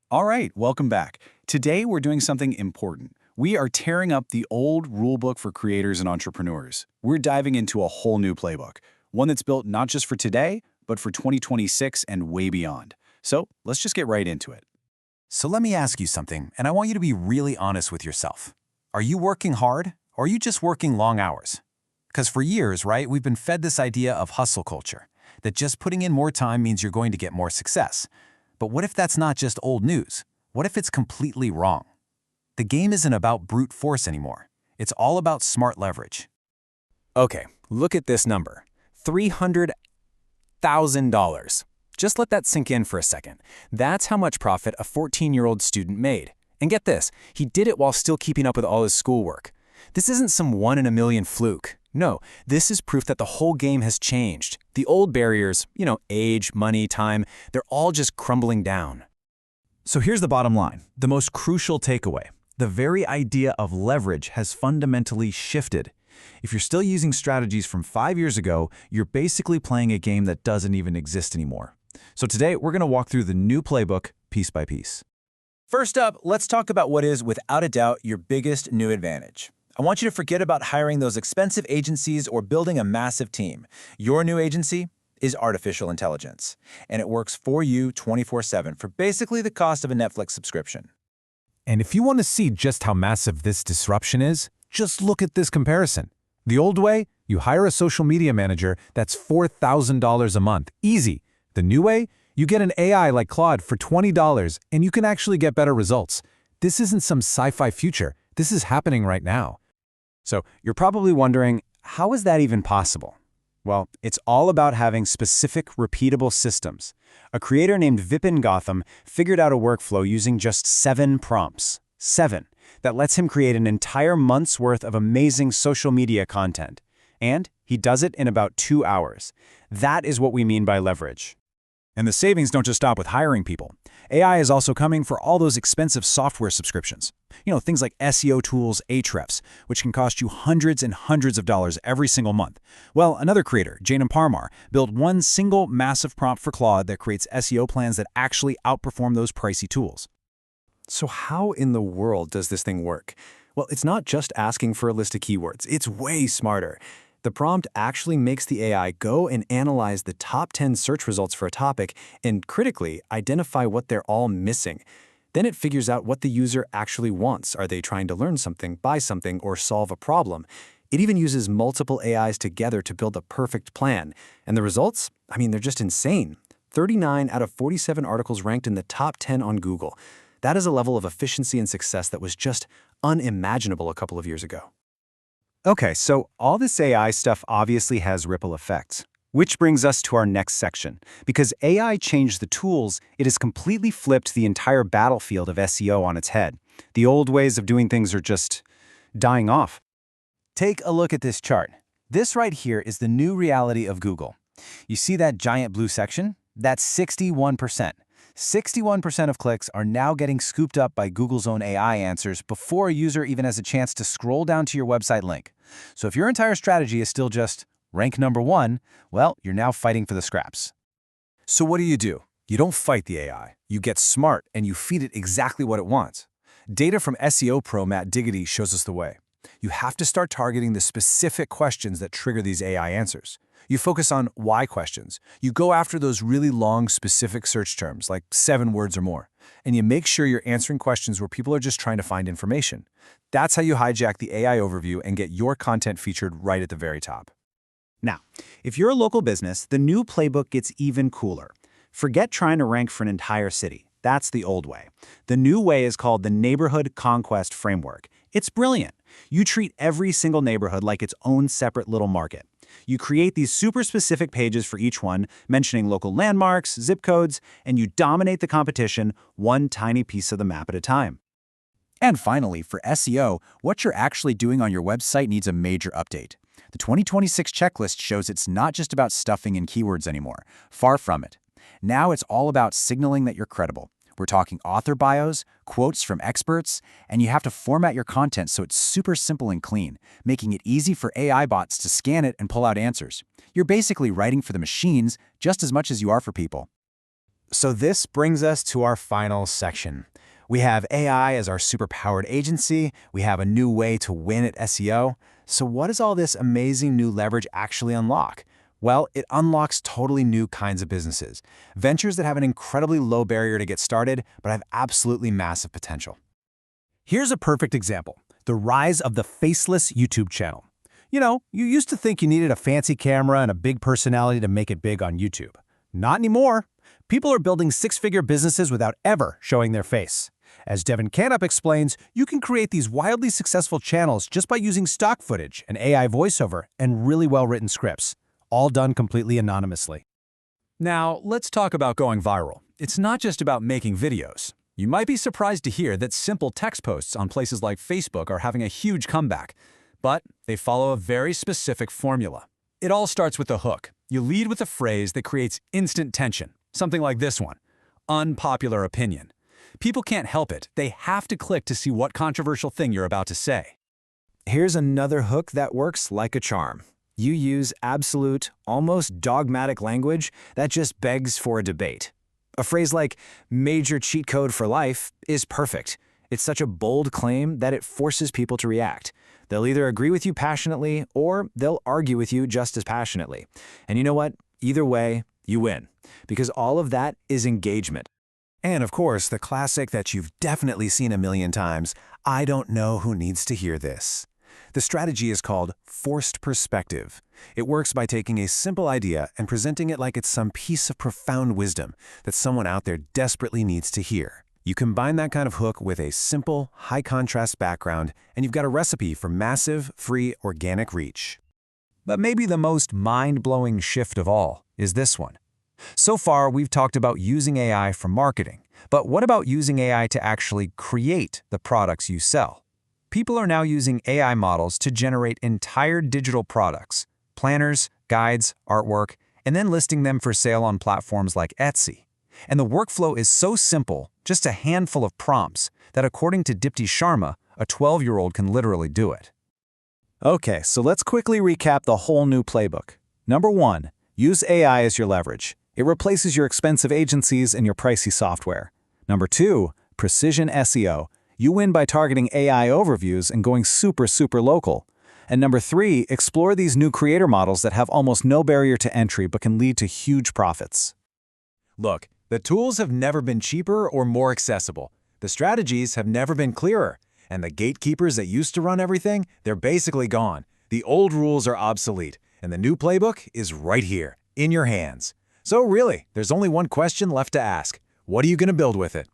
All right, welcome back. Today we're doing something important. We are tearing up the old rulebook for creators and entrepreneurs. We're diving into a whole new playbook, one that's built not just for today, but for 2026 and way beyond. So let's just get right into it. So let me ask you something, and I want you to be really honest with yourself. Are you working hard, or are you just working long hours? Because for years, right, we've been fed this idea of hustle culture, that just putting in more time means you're going to get more success. But what if that's not just old news? What if it's completely wrong? The game isn't about brute force anymore. It's all about smart leverage. Okay, look at this number. $300,000. Just let that sink in for a second. That's how much profit a 14-year-old student made. And get this, he did it while still keeping up with all his schoolwork. This isn't some one-in-a-million fluke. No, this is proof that the whole game has changed. The old barriers, age, money, time, they're all just crumbling down. So here's the bottom line, the most crucial takeaway. The very idea of leverage has fundamentally shifted. If you're still using strategies from 5 years ago, you're basically playing a game that doesn't even exist anymore. So today, we're going to walk through the new playbook piece by piece. First up, let's talk about what is, without a doubt, your biggest new advantage. I want you to forget about hiring those expensive agencies or building a massive team. Your new agency is artificial intelligence, and it works for you 24/7 for basically the cost of a Netflix subscription. And if you want to see just how massive this disruption is, just look at this comparison. The old way, you hire a social media manager that's $4,000 a month, easy. The new way, you get an AI like Claude for $20 and you can actually get better results. This isn't some sci-fi future. This is happening right now. So you're probably wondering, how is that even possible? Well, it's all about having specific, repeatable systems. A creator named Vipin Gautam figured out a workflow using just 7 prompts. 7. That lets him create an entire month's worth of amazing social media content. And he does it in about 2 hours. That is what we mean by leverage. And the savings don't just stop with hiring people. AI is also coming for all those expensive software subscriptions. Things like SEO tools, Ahrefs, which can cost you hundreds and hundreds of dollars every single month. Well, another creator, Janam Parmar, built one single massive prompt for Claude that creates SEO plans that actually outperform those pricey tools. So how in the world does this thing work? Well, it's not just asking for a list of keywords. It's way smarter. The prompt actually makes the AI go and analyze the top 10 search results for a topic and, critically, identify what they're all missing. Then it figures out what the user actually wants. Are they trying to learn something, buy something, or solve a problem? It even uses multiple AIs together to build a perfect plan. And the results? They're just insane. 39 out of 47 articles ranked in the top 10 on Google. That is a level of efficiency and success that was just unimaginable a couple of years ago. Okay, so all this AI stuff obviously has ripple effects. Which brings us to our next section. Because AI changed the tools, it has completely flipped the entire battlefield of SEO on its head. The old ways of doing things are just dying off. Take a look at this chart. This right here is the new reality of Google. You see that giant blue section? That's 61%. 61% of clicks are now getting scooped up by Google's own AI answers before a user even has a chance to scroll down to your website link. So if your entire strategy is still just rank number 1, well, you're now fighting for the scraps. So what do? You don't fight the AI. You get smart and you feed it exactly what it wants. Data from SEO pro Matt Diggity shows us the way. You have to start targeting the specific questions that trigger these AI answers. You focus on why questions. You go after those really long, specific search terms, like 7 words or more. And you make sure you're answering questions where people are just trying to find information. That's how you hijack the AI overview and get your content featured right at the very top. Now, if you're a local business, the new playbook gets even cooler. Forget trying to rank for an entire city. That's the old way. The new way is called the Neighborhood Conquest Framework. It's brilliant. You treat every single neighborhood like its own separate little market. You create these super specific pages for each one, mentioning local landmarks, zip codes, and you dominate the competition one tiny piece of the map at a time. And finally, for SEO, what you're actually doing on your website needs a major update. The 2026 checklist shows it's not just about stuffing in keywords anymore. Far from it. Now it's all about signaling that you're credible. We're talking author bios, quotes from experts, and you have to format your content so it's super simple and clean, making it easy for AI bots to scan it and pull out answers. You're basically writing for the machines just as much as you are for people. So this brings us to our final section. We have AI as our superpowered agency. We have a new way to win at SEO. So what does all this amazing new leverage actually unlock? Well, it unlocks totally new kinds of businesses. Ventures that have an incredibly low barrier to get started, but have absolutely massive potential. Here's a perfect example: the rise of the faceless YouTube channel. You used to think you needed a fancy camera and a big personality to make it big on YouTube. Not anymore. People are building six-figure businesses without ever showing their face. As Devin Canup explains, you can create these wildly successful channels just by using stock footage, an AI voiceover, and really well-written scripts, all done completely anonymously. Now, let's talk about going viral. It's not just about making videos. You might be surprised to hear that simple text posts on places like Facebook are having a huge comeback, but they follow a very specific formula. It all starts with the hook. You lead with a phrase that creates instant tension, something like this one: unpopular opinion. People can't help it. They have to click to see what controversial thing you're about to say. Here's another hook that works like a charm. You use absolute, almost dogmatic language that just begs for a debate. A phrase like "major cheat code for life" is perfect. It's such a bold claim that it forces people to react. They'll either agree with you passionately or they'll argue with you just as passionately. And you know what? Either way, you win, because all of that is engagement. And of course, the classic that you've definitely seen a million times: I don't know who needs to hear this. The strategy is called forced perspective. It works by taking a simple idea and presenting it like it's some piece of profound wisdom that someone out there desperately needs to hear. You combine that kind of hook with a simple, high-contrast background, and you've got a recipe for massive, free, organic reach. But maybe the most mind-blowing shift of all is this one. So far, we've talked about using AI for marketing, but what about using AI to actually create the products you sell? People are now using AI models to generate entire digital products, planners, guides, artwork, and then listing them for sale on platforms like Etsy. And the workflow is so simple, just a handful of prompts, that according to Dipti Sharma, a 12-year-old can literally do it. Okay, so let's quickly recap the whole new playbook. Number 1, use AI as your leverage. It replaces your expensive agencies and your pricey software. Number 2, precision SEO. You win by targeting AI overviews and going super local. And number 3, explore these new creator models that have almost no barrier to entry but can lead to huge profits. Look, the tools have never been cheaper or more accessible. The strategies have never been clearer. And the gatekeepers that used to run everything, they're basically gone. The old rules are obsolete, and the new playbook is right here, in your hands. So really, there's only one question left to ask. What are you going to build with it?